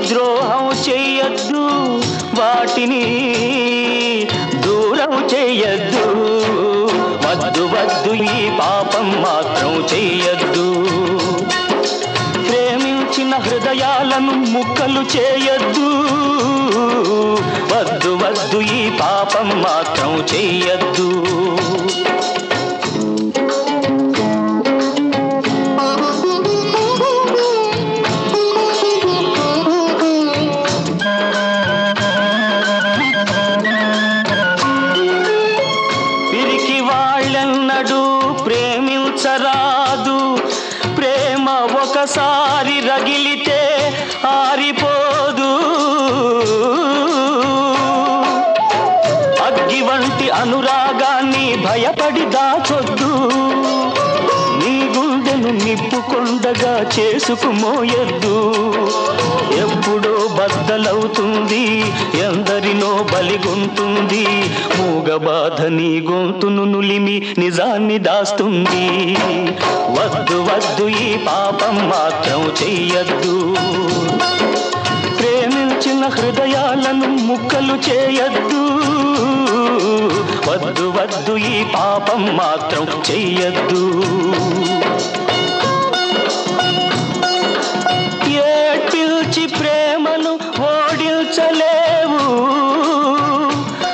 ద్రోహం చేయొద్దు, వాటిని దూరం చేయొద్దు. వద్దు వద్దు ఈ పాపం మాత్రం చేయొద్దు. ప్రేమించిన హృదయాలను ముక్కలు చేయొద్దు. వద్దు వద్దు ఈ పాపం మాత్రం చేయొద్దు. పిరికి వాళ్ళెన్నడూ ప్రేమించరాదు. ప్రేమ ఒకసారి రగిలితే ఆరిపోదు. అగ్గి వంటి అనురాగాన్ని భయపడి దాచొద్దు. నీ గుండెను నిప్పుకొండగా చేసుకుమోయొద్దు. ఎప్పుడో బద్దలవుతుంది, ఎందరినో బలిగొంటుంది. మూగబాధ నీ గొంతును నులిమి నిజాన్ని దాస్తుంది. వద్దు వద్దు ఈ పాపం మాత్రం చెయ్యొద్దు. ప్రేమించిన హృదయాలను ముక్కలు చేయొద్దు. వద్దు వద్దు ఈ పాపం మాత్రం చెయ్యొద్దు. ఏడ్పిల్చి ప్రేమను ఓడించలేవు.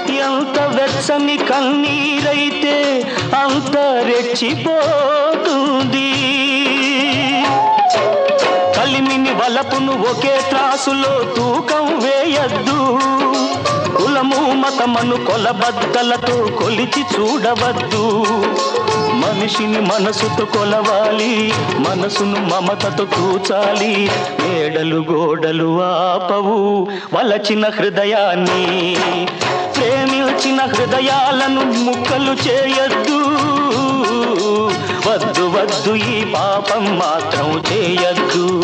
ఎంత వెచ్చని కన్నీరైతే అంత రెచ్చిపోతుంది. కలిమిని వలపును ఒకే త్రాసులో తూకం వేయద్దు. కులము మతమను కొలబద్దలతో కొలిచి చూడవద్దు. మనిషిని మనసుతో కొలవాలి, మనసును మమతతో కూచాలి. మేడలు గోడలు ఆపవు వలచిన హృదయాన్ని. ప్రేమించిన హృదయాలను ముక్కలు చేయొద్దు. వద్దు వద్దు ఈ పాపం మాత్రం చేయొద్దు.